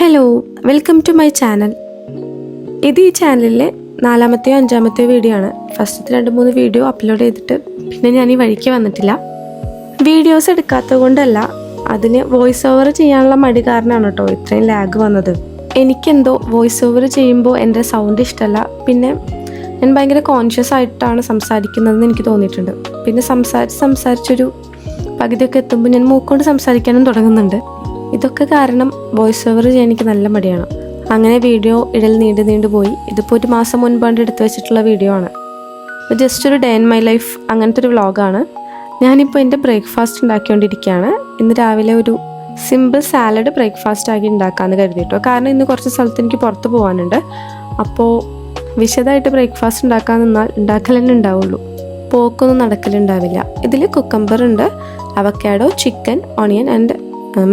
Hello, welcome to my channel. ഇത് ഈ ചാനലിലെ 4-മത്തെയോ 5-മത്തെയോ വീഡിയോ ആണ്. ഫസ്റ്റത്തെ 2-3 വീഡിയോ അപ്ലോഡ് ചെയ്തിട്ട് പിന്നെ ഞാൻ ഈ വഴിക്ക് വന്നിട്ടില്ല. വീഡിയോസ് എടുക്കാത്തത് കൊണ്ടല്ല, അതിന് വോയിസ് ഓവർ ചെയ്യാനുള്ള മടി കാരണമാണ് കേട്ടോ ഇത്രയും ലാഗ് വന്നത്. എനിക്കെന്തോ വോയിസ് ഓവർ ചെയ്യുമ്പോൾ എൻ്റെ സൗണ്ട് ഇഷ്ടമല്ല. പിന്നെ ഞാൻ ഭയങ്കര കോൺഷ്യസ് ആയിട്ടാണ് സംസാരിക്കുന്നതെന്ന് എനിക്ക് തോന്നിയിട്ടുണ്ട്. പിന്നെ സംസാരിച്ചൊരു പകുതിയൊക്കെ എത്തുമ്പോൾ ഞാൻ മൂക്കൊണ്ട് സംസാരിക്കാനും തുടങ്ങുന്നുണ്ട്. ഇതൊക്കെ കാരണം വോയിസ് ഓവർ ചെയ്യാൻ എനിക്ക് നല്ല മടിയാണ്. അങ്ങനെ വീഡിയോ ഇടൽ നീണ്ടു പോയി. ഇതിപ്പോൾ 1 മാസം മുൻപാണ്ട് എടുത്തു വെച്ചിട്ടുള്ള വീഡിയോ ആണ്. ജസ്റ്റ് ഒരു ഡേ ഇൻ മൈ ലൈഫ് അങ്ങനത്തെ ഒരു വ്ളോഗാണ്. ഞാനിപ്പോൾ എൻ്റെ ബ്രേക്ക്ഫാസ്റ്റ് ഉണ്ടാക്കിക്കൊണ്ടിരിക്കുകയാണ്. ഇന്ന് രാവിലെ ഒരു സിമ്പിൾ സാലഡ് ബ്രേക്ക്ഫാസ്റ്റ് ആക്കി ഉണ്ടാക്കാമെന്ന് കരുതിയിട്ടോ. കാരണം ഇന്ന് കുറച്ച് സ്ഥലത്ത് എനിക്ക് പുറത്ത് പോകാനുണ്ട്. അപ്പോൾ വിശദമായിട്ട് ബ്രേക്ക്ഫാസ്റ്റ് ഉണ്ടാക്കാൻ നിന്നാൽ ഉണ്ടാക്കൽ തന്നെ ഉണ്ടാവുള്ളൂ, പോക്കൊന്നും നടക്കലുണ്ടാവില്ല. ഇതിൽ കുക്കമ്പർ ഉണ്ട്, avocado, chicken, onion and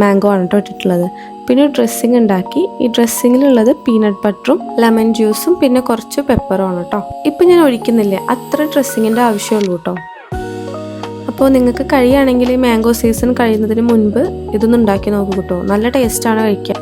mango ആണ് കേട്ടോ ഇട്ടിട്ടുള്ളത്. പിന്നെ ഡ്രസ്സിങ് ഉണ്ടാക്കി. ഈ ഡ്രസ്സിങ്ങിലുള്ളത് പീനട്ട് ബട്ടറും ലെമൺ ജ്യൂസും പിന്നെ കുറച്ച് പെപ്പറും ആണ് കേട്ടോ. ഇപ്പം ഞാൻ ഒഴിക്കുന്നില്ല, അത്ര ഡ്രസ്സിങ്ങിൻ്റെ ആവശ്യമുള്ളൂ കേട്ടോ. അപ്പോൾ നിങ്ങൾക്ക് കഴിയുകയാണെങ്കിൽ മാംഗോ സീസൺ കഴിയുന്നതിന് മുൻപ് ഇതൊന്നും ഉണ്ടാക്കി നോക്കൂ കേട്ടോ. നല്ല ടേസ്റ്റാണ് കഴിക്കാൻ.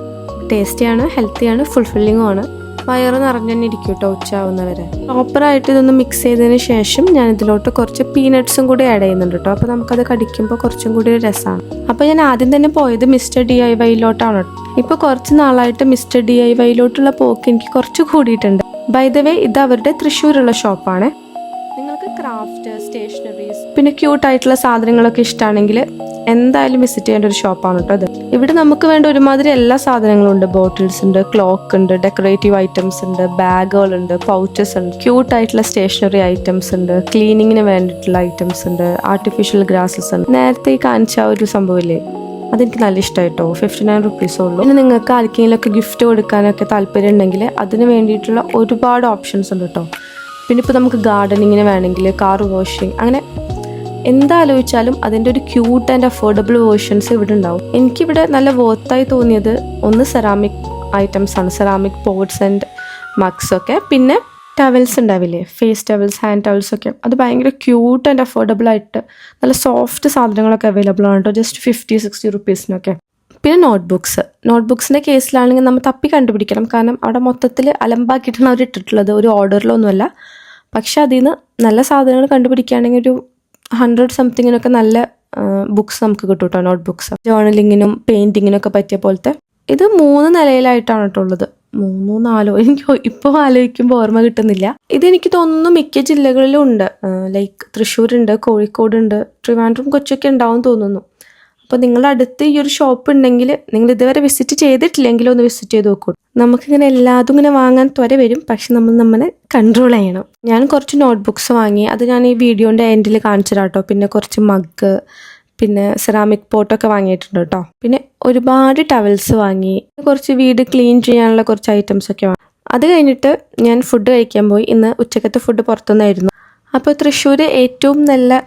ടേസ്റ്റിയാണ്, ഹെൽത്തിയാണ്, ഫുൾഫില്ലിങ്ങും ആണ്. വയറ് നിറഞ്ഞു തന്നെ ഇരിക്കും കേട്ടോ ഉച്ചയാവുന്നവരെ. പ്രോപ്പറായിട്ട് ഇതൊന്ന് മിക്സ് ചെയ്തതിന് ശേഷം ഞാൻ ഇതിലോട്ട് കുറച്ച് പീനട്ട്സും കൂടി ആഡ് ചെയ്യുന്നുണ്ട് കേട്ടോ. അപ്പോൾ നമുക്കത് കടിക്കുമ്പോൾ കുറച്ചും കൂടി ഒരു രസമാണ്. അപ്പോൾ ഞാൻ ആദ്യം തന്നെ പോയത് മിസ്റ്റർ DIYയിലോട്ടാണ്. ഇപ്പോൾ കുറച്ച് നാളായിട്ട് മിസ്റ്റർ DIYയിലോട്ടുള്ള പോക്ക് എനിക്ക് കുറച്ച് കൂടിയിട്ടുണ്ട്. ബൈ ദ വേ, ഇത് അവരുടെ തൃശ്ശൂരുള്ള ഷോപ്പാണ്. നിങ്ങൾക്ക് ക്രാഫ്റ്റ്, സ്റ്റേഷനറീസ് പിന്നെ ക്യൂട്ടായിട്ടുള്ള സാധനങ്ങളൊക്കെ ഇഷ്ടമാണെങ്കിൽ എന്തായാലും വിസിറ്റ് ചെയ്യേണ്ട ഒരു ഷോപ്പാണ് കേട്ടോ ഇത്. ഇവിടെ നമുക്ക് വേണ്ട ഒരുമാതിരി എല്ലാ സാധനങ്ങളും ഉണ്ട്. ബോട്ടിൽസ് ഉണ്ട്, ക്ലോക്ക് ഉണ്ട്, ഡെക്കറേറ്റീവ് ഐറ്റംസ് ഉണ്ട്, ബാഗുകളുണ്ട്, പൗച്ചസ് ഉണ്ട്, ക്യൂട്ടായിട്ടുള്ള സ്റ്റേഷനറി ഐറ്റംസ് ഉണ്ട്, ക്ലീനിങ്ങിന് വേണ്ടിയിട്ടുള്ള ഐറ്റംസ് ഉണ്ട്, ആർട്ടിഫിഷ്യൽ ഗ്രാസസ് ഉണ്ട്. നേരത്തെ കാണിച്ച ഒരു സംഭവമില്ലേ, അതെനിക്ക് നല്ല ഇഷ്ടമായിട്ടോ. 59 റുപ്പീസേ ഉള്ളൂ. പിന്നെ നിങ്ങൾക്ക് ആർക്കെങ്കിലുമൊക്കെ ഗിഫ്റ്റ് കൊടുക്കാനൊക്കെ താല്പര്യം ഉണ്ടെങ്കിൽ അതിന് വേണ്ടിയിട്ടുള്ള ഒരുപാട് ഓപ്ഷൻസ് ഉണ്ട് കേട്ടോ. പിന്നെ ഇപ്പോൾ നമുക്ക് ഗാർഡനിങ്ങിന് വേണമെങ്കിൽ, കാർ വാഷിങ്, അങ്ങനെ എന്താലോചിച്ചാലും അതിൻ്റെ ഒരു ക്യൂട്ട് ആൻഡ് അഫോർഡബിൾ വേർഷൻസ് ഇവിടെ ഉണ്ടാവും. എനിക്കിവിടെ നല്ല വർത്തായി തോന്നിയത് ഒന്ന് സെറാമിക് ഐറ്റംസ് ആണ്. സെറാമിക് പോട്ട്സ് ആൻഡ് മഗ്സ് ഒക്കെ. പിന്നെ ടവൽസ് ഉണ്ടാവില്ലേ, ഫേസ് ടവൽസ്, ഹാൻഡ് ടവൽസ് ഒക്കെ, അത് ഭയങ്കര ക്യൂട്ട് ആൻഡ് അഫോർഡബിൾ ആയിട്ട് നല്ല സോഫ്റ്റ് സാധനങ്ങളൊക്കെ അവൈലബിൾ ആണ് കേട്ടോ. ജസ്റ്റ് 50-60 റുപ്പീസിനൊക്കെ. പിന്നെ നോട്ട്ബുക്സിൻ്റെ കേസിലാണെങ്കിൽ നമ്മൾ തപ്പി കണ്ടുപിടിക്കണം. കാരണം അവിടെ മൊത്തത്തിൽ അലമ്പാക്കിയിട്ടാണ് അവർ ഇട്ടിട്ടുള്ളത്, ഒരു ഓർഡറിലൊന്നുമല്ല. പക്ഷെ അതിൽ നിന്ന് നല്ല സാധനങ്ങൾ കണ്ടുപിടിക്കുകയാണെങ്കിൽ ഒരു 100 സംതിങ്ങിനൊക്കെ നല്ല ബുക്സ് നമുക്ക് കിട്ടും കേട്ടോ. നോട്ട്ബുക്സ് ജേർണലിങ്ങിനും പെയിൻറ്റിങ്ങിനൊക്കെ പറ്റിയ പോലത്തെ. ഇത് 3 നിലയിലായിട്ടാണ് കേട്ടോ ഉള്ളത്. 3-4 എനിക്ക് ഇപ്പോൾ ആലോചിക്കുമ്പോൾ ഓർമ്മ കിട്ടുന്നില്ല. ഇതെനിക്ക് തോന്നുന്നു മിക്ക ജില്ലകളിലും ഉണ്ട്. ലൈക്ക് തൃശ്ശൂരുണ്ട്, കോഴിക്കോടുണ്ട്, ട്രിവാൻഡ്രം, കൊച്ചിയൊക്കെ ഉണ്ടാവും തോന്നുന്നു. അപ്പോൾ നിങ്ങളുടെ അടുത്ത് ഈ ഒരു ഷോപ്പ് ഉണ്ടെങ്കിൽ, നിങ്ങൾ ഇതുവരെ വിസിറ്റ് ചെയ്തിട്ടില്ലെങ്കിൽ ഒന്ന് വിസിറ്റ് ചെയ്ത് നോക്കൂ. നമുക്കിങ്ങനെ എല്ലാതും ഇങ്ങനെ വാങ്ങാൻ ത്വര വരും, പക്ഷെ നമ്മളെ കൺട്രോൾ ചെയ്യണം. ഞാൻ കുറച്ച് നോട്ട്ബുക്സ് വാങ്ങി, അത് ഞാൻ ഈ വീഡിയോൻ്റെ എൻഡിൽ കാണിച്ചിടാം കേട്ടോ. പിന്നെ കുറച്ച് മഗ്, പിന്നെ സെറാമിക് പോട്ടൊക്കെ വാങ്ങിയിട്ടുണ്ട് കേട്ടോ. പിന്നെ ഒരുപാട് ടവൽസ് വാങ്ങി, കുറച്ച് വീട് ക്ലീൻ ചെയ്യാനുള്ള കുറച്ച് ഐറ്റംസ് ഒക്കെ വാങ്ങി. അത് കഴിഞ്ഞിട്ട് ഞാൻ ഫുഡ് കഴിക്കാൻ പോയി. ഇന്ന് ഉച്ചക്കത്തെ ഫുഡ് പുറത്തുനിന്നായിരുന്നു. അപ്പോൾ തൃശ്ശൂർ ഏറ്റവും നല്ല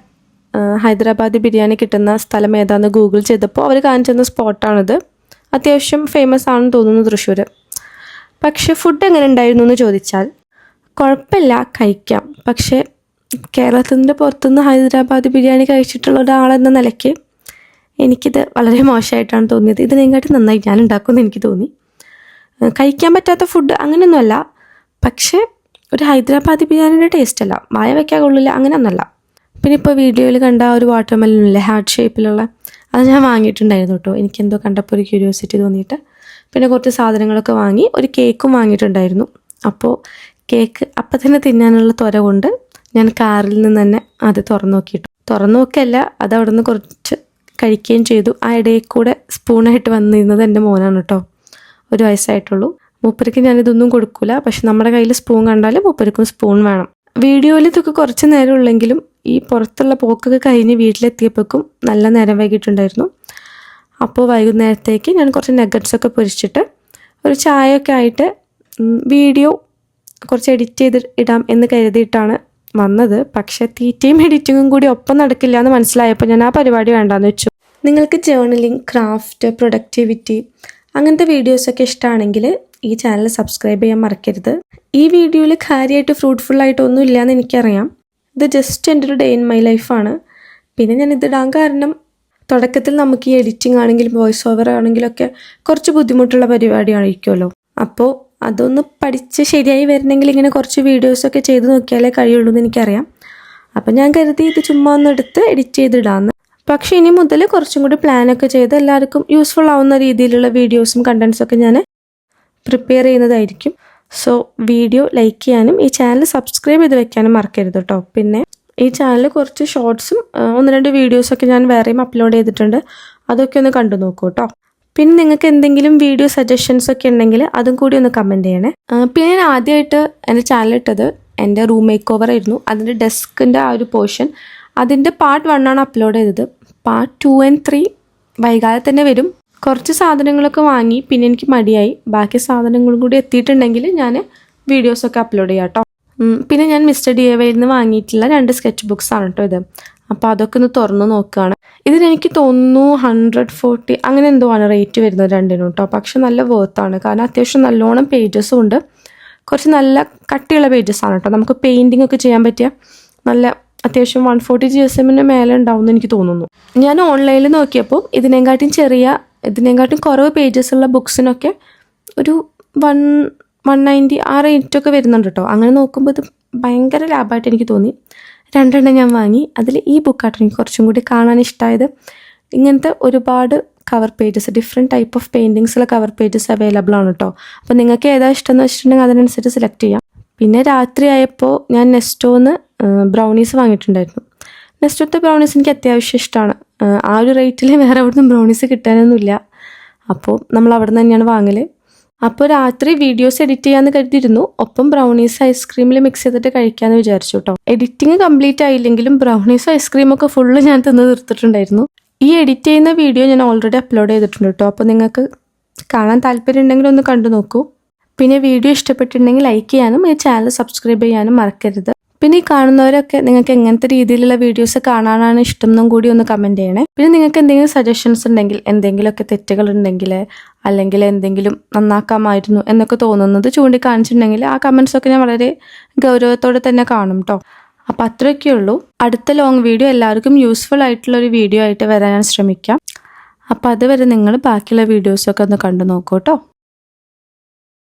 ഹൈദരാബാദി ബിരിയാണി കിട്ടുന്ന സ്ഥലം ഏതാണെന്ന് ഗൂഗിൾ ചെയ്തപ്പോൾ അവർ കാണിച്ചെന്ന സ്പോട്ടാണിത്. അത്യാവശ്യം ഫേമസ് ആണെന്ന് തോന്നുന്നു തൃശ്ശൂർ. പക്ഷെ ഫുഡ് എങ്ങനെ ഉണ്ടായിരുന്നു എന്ന് ചോദിച്ചാൽ കുഴപ്പമില്ല, കഴിക്കാം. പക്ഷേ കേരളത്തിൻ്റെ പുറത്തുനിന്ന് ഹൈദരാബാദി ബിരിയാണി കഴിച്ചിട്ടുള്ള ഒരാളെന്ന നിലയ്ക്ക് എനിക്കിത് വളരെ മോശമായിട്ടാണ് തോന്നിയത്. ഇതിനെക്കാട്ടി നന്നായി ഞാൻ ഉണ്ടാക്കുമെന്ന് എനിക്ക് തോന്നി. കഴിക്കാൻ പറ്റാത്ത ഫുഡ് അങ്ങനെയൊന്നുമല്ല, പക്ഷേ ഒരു ഹൈദരാബാദി ബിരിയാണിയുടെ ടേസ്റ്റ് അല്ല, വായ വയ്ക്കാൻ കൊള്ളില്ല, അങ്ങനെയൊന്നുമല്ല. പിന്നെ ഇപ്പോൾ വീഡിയോയിൽ കണ്ട ഒരു വാട്ടർമെലനില്ലേ, ഹാർട്ട് ഷേപ്പിലുള്ള, അത് ഞാൻ വാങ്ങിയിട്ടുണ്ടായിരുന്നു കേട്ടോ. എനിക്കെന്തോ കണ്ടപ്പോൾ ഒരു ക്യൂരിയോസിറ്റി തോന്നിയിട്ട്. പിന്നെ കുറച്ച് സാധനങ്ങളൊക്കെ വാങ്ങി, ഒരു കേക്കും വാങ്ങിയിട്ടുണ്ടായിരുന്നു. അപ്പോൾ കേക്ക് അപ്പം തന്നെ തിന്നാനുള്ള ത്വര കൊണ്ട് ഞാൻ കാറിൽ നിന്ന് തന്നെ അത് തുറന്നു നോക്കിയല്ല, അത് അവിടെ നിന്ന് കുറച്ച് കഴിക്കുകയും ചെയ്തു. ആ ഇടയിൽ കൂടെ സ്പൂണായിട്ട് വന്നിരുന്നത് എൻ്റെ മോനാണ് കേട്ടോ. 1 വയസ്സായിട്ടുള്ളൂ. മൂപ്പർക്ക് ഞാനിതൊന്നും കൊടുക്കില്ല, പക്ഷെ നമ്മുടെ കയ്യിൽ സ്പൂൺ കണ്ടാൽ മൂപ്പർക്കും സ്പൂൺ വേണം. വീഡിയോയിൽ ഇതൊക്കെ കുറച്ച് നേരം ഉള്ളെങ്കിലും ഈ പുറത്തുള്ള പോക്കൊക്കെ കഴിഞ്ഞ് വീട്ടിലെത്തിയപ്പോഴേക്കും നല്ല നേരം വൈകിട്ടുണ്ടായിരുന്നു. അപ്പോൾ വൈകുന്നേരത്തേക്ക് ഞാൻ കുറച്ച് നഗറ്റ്സൊക്കെ പൊരിച്ചിട്ട് ഒരു ചായയൊക്കെ ആയിട്ട് വീഡിയോ കുറച്ച് എഡിറ്റ് ചെയ്ത് ഇടാം എന്ന് കരുതിയിട്ടാണ് വന്നത്. പക്ഷേ തീറ്റയും എഡിറ്റിങ്ങും കൂടി ഒപ്പം നടക്കില്ല എന്ന് മനസ്സിലായപ്പോൾ ഞാൻ ആ പരിപാടി വേണ്ടാന്ന് വെച്ചു. നിങ്ങൾക്ക് ജേർണലിംഗ്, ക്രാഫ്റ്റ്, പ്രൊഡക്ടിവിറ്റി അങ്ങനത്തെ വീഡിയോസൊക്കെ ഇഷ്ടമാണെങ്കിൽ ഈ ചാനൽ സബ്സ്ക്രൈബ് ചെയ്യാൻ മറക്കരുത്. ഈ വീഡിയോയിൽ കാര്യമായിട്ട് ഫ്രൂട്ട്ഫുള്ളായിട്ടൊന്നും ഇല്ലയെന്ന് എനിക്കറിയാം. ഇത് ജസ്റ്റ് എൻ്റെ ഒരു ഡേ ഇൻ മൈ ലൈഫാണ്. പിന്നെ ഞാൻ ഇതിടാൻ കാരണം തുടക്കത്തിൽ നമുക്ക് ഈ എഡിറ്റിംഗ് ആണെങ്കിലും വോയിസ് ഓവർ ആണെങ്കിലൊക്കെ കുറച്ച് ബുദ്ധിമുട്ടുള്ള പരിപാടിയായിരിക്കുമല്ലോ. അപ്പോൾ അതൊന്ന് പഠിച്ച് ശരിയായി വരണമെങ്കിൽ ഇങ്ങനെ കുറച്ച് വീഡിയോസൊക്കെ ചെയ്ത് നോക്കിയാലേ കഴിയുള്ളൂ എന്ന് എനിക്കറിയാം. അപ്പം ഞാൻ കരുതി ഇത് ചുമ്മാ ഒന്ന് എടുത്ത് എഡിറ്റ് ചെയ്തിടാമെന്ന്. പക്ഷേ ഇനി മുതൽ കുറച്ചും കൂടി പ്ലാനൊക്കെ ചെയ്ത് എല്ലാവർക്കും യൂസ്ഫുൾ ആവുന്ന രീതിയിലുള്ള വീഡിയോസും കണ്ടൻസൊക്കെ ഞാൻ പ്രിപ്പയർ ചെയ്യുന്നതായിരിക്കും. സോ വീഡിയോ ലൈക്ക് ചെയ്യാനും ഈ ചാനൽ സബ്സ്ക്രൈബ് ചെയ്ത് വെക്കാനും മറക്കരുത് കേട്ടോ. പിന്നെ ഈ ചാനലിൽ കുറച്ച് ഷോർട്സും 1-2 വീഡിയോസൊക്കെ ഞാൻ വേറെയും അപ്ലോഡ് ചെയ്തിട്ടുണ്ട്. അതൊക്കെ ഒന്ന് കണ്ടു നോക്കൂ കേട്ടോ. പിന്നെ നിങ്ങൾക്ക് എന്തെങ്കിലും വീഡിയോ സജഷൻസ് ഒക്കെ ഉണ്ടെങ്കിൽ അതും കൂടി ഒന്ന് കമൻറ്റ് ചെയ്യണേ. പിന്നെ ഞാൻ ആദ്യമായിട്ട് എൻ്റെ ചാനലിട്ടത് എൻ്റെ റൂം മേക്ക് ഓവർ ആയിരുന്നു. അതിൻ്റെ ഡെസ്കിൻ്റെ ആ ഒരു പോർഷൻ അതിൻ്റെ പാർട്ട് 1 ആണ് അപ്ലോഡ് ചെയ്തത്. പാർട്ട് 2 and 3 വൈകാതെ തന്നെ വരും. കുറച്ച് സാധനങ്ങളൊക്കെ വാങ്ങി, പിന്നെ എനിക്ക് മടിയായി. ബാക്കി സാധനങ്ങളും കൂടി എത്തിയിട്ടുണ്ടെങ്കിൽ ഞാൻ വീഡിയോസൊക്കെ അപ്ലോഡ് ചെയ്യാം കേട്ടോ. പിന്നെ ഞാൻ മിസ്റ്റർ DIYയിൽ നിന്ന് വാങ്ങിയിട്ടുള്ള 2 സ്കെച്ച് ബുക്സ് ആണ് കേട്ടോ ഇത്. അപ്പോൾ അതൊക്കെ ഒന്ന് തുറന്ന് നോക്കുകയാണ്. ഇതിനെനിക്ക് തോന്നുന്നു 140 അങ്ങനെ എന്തോ ആണ് റേറ്റ് വരുന്നത് രണ്ടിനും കേട്ടോ. പക്ഷെ നല്ല വേർത്താണ്, കാരണം അത്യാവശ്യം നല്ലോണം പേജസും ഉണ്ട്. കുറച്ച് നല്ല കട്ടിയുള്ള പേജസ് ആണ് കേട്ടോ. നമുക്ക് പെയിൻറ്റിംഗ് ഒക്കെ ചെയ്യാൻ പറ്റിയ നല്ല അത്യാവശ്യം 140 GSM മേലെ ഉണ്ടാവുമെന്ന് എനിക്ക് തോന്നുന്നു. ഞാൻ ഓൺലൈനിൽ നോക്കിയപ്പോൾ ഇതിനെക്കാട്ടും കുറവ് പേജസ് ഉള്ള ബുക്സിനൊക്കെ ഒരു 190 ആ റേറ്റൊക്കെ വരുന്നുണ്ട് കേട്ടോ. അങ്ങനെ നോക്കുമ്പോൾ ഇത് ഭയങ്കര ലാഭമായിട്ട് എനിക്ക് തോന്നി. 2 എണ്ണം ഞാൻ വാങ്ങി. അതിൽ ഈ ബുക്കാട്ടോ എനിക്ക് കുറച്ചും കൂടി കാണാൻ ഇഷ്ടമായത്. ഇങ്ങനത്തെ ഒരുപാട് cover pages, different type of പെയിൻറ്റിങ്സുള്ള കവർ പേജസ് അവൈലബിൾ ആണ് കേട്ടോ. അപ്പോൾ നിങ്ങൾക്ക് ഏതാ ഇഷ്ടം എന്ന് വെച്ചിട്ടുണ്ടെങ്കിൽ അതിനനുസരിച്ച് സെലക്ട് ചെയ്യാം. പിന്നെ രാത്രി ആയപ്പോൾ ഞാൻ നെസ്റ്റോന്ന് ബ്രൗണീസ് വാങ്ങിയിട്ടുണ്ടായിരുന്നു. നെസ്റ്റോത്തെ ബ്രൗണീസ് എനിക്ക് അത്യാവശ്യം ഇഷ്ടമാണ്. ആ ഒരു റേറ്റിൽ വേറെ അവിടെ നിന്ന് ബ്രൗണീസ് കിട്ടാനൊന്നുമില്ല. അപ്പോൾ നമ്മൾ അവിടെ നിന്ന് തന്നെയാണ് വാങ്ങൽ. അപ്പോൾ രാത്രി വീഡിയോസ് എഡിറ്റ് ചെയ്യാമെന്ന് കരുതിയിരുന്നു. ഒപ്പം ബ്രൗണീസ് ഐസ്ക്രീമിൽ മിക്സ് ചെയ്തിട്ട് കഴിക്കാമെന്ന് വിചാരിച്ചു കേട്ടോ. എഡിറ്റിംഗ് കംപ്ലീറ്റ് ആയില്ലെങ്കിലും ബ്രൗണീസും ഐസ്ക്രീമൊക്കെ ഫുള്ള് ഞാൻ തിന്ന് തീർത്തിട്ടുണ്ടായിരുന്നു. ഈ എഡിറ്റ് ചെയ്യുന്ന വീഡിയോ ഞാൻ ഓൾറെഡി അപ്ലോഡ് ചെയ്തിട്ടുണ്ട് കേട്ടോ. അപ്പോൾ നിങ്ങൾക്ക് കാണാൻ താല്പര്യം ഉണ്ടെങ്കിൽ ഒന്ന് കണ്ടു നോക്കൂ. പിന്നെ വീഡിയോ ഇഷ്ടപ്പെട്ടിട്ടുണ്ടെങ്കിൽ ലൈക്ക് ചെയ്യാനും ഈ ചാനൽ സബ്സ്ക്രൈബ് ചെയ്യാനും മറക്കരുത്. പിന്നെ ഈ കാണുന്നവരൊക്കെ നിങ്ങൾക്ക് എങ്ങനത്തെ രീതിയിലുള്ള വീഡിയോസ് കാണാനാണ് ഇഷ്ടം എന്നും കൂടി ഒന്ന് കമൻറ്റ് ചെയ്യണേ. പിന്നെ നിങ്ങൾക്ക് എന്തെങ്കിലും സജഷൻസ് ഉണ്ടെങ്കിൽ, എന്തെങ്കിലുമൊക്കെ തെറ്റുകൾ ഉണ്ടെങ്കിൽ, അല്ലെങ്കിൽ എന്തെങ്കിലും നന്നാക്കാമായിരുന്നു എന്നൊക്കെ തോന്നുന്നത് ചൂണ്ടിക്കാണിച്ചിട്ടുണ്ടെങ്കിൽ ആ കമൻസൊക്കെ ഞാൻ വളരെ ഗൗരവത്തോടെ തന്നെ കാണും കേട്ടോ. അപ്പോൾ അത്രയൊക്കെ ഉള്ളൂ. അടുത്ത ലോങ് വീഡിയോ എല്ലാവർക്കും യൂസ്ഫുൾ ആയിട്ടുള്ളൊരു വീഡിയോ ആയിട്ട് വരാൻ ഞാൻ ശ്രമിക്കാം. അപ്പോൾ അതുവരെ നിങ്ങൾ ബാക്കിയുള്ള വീഡിയോസൊക്കെ ഒന്ന് കണ്ടു നോക്കൂ കേട്ടോ.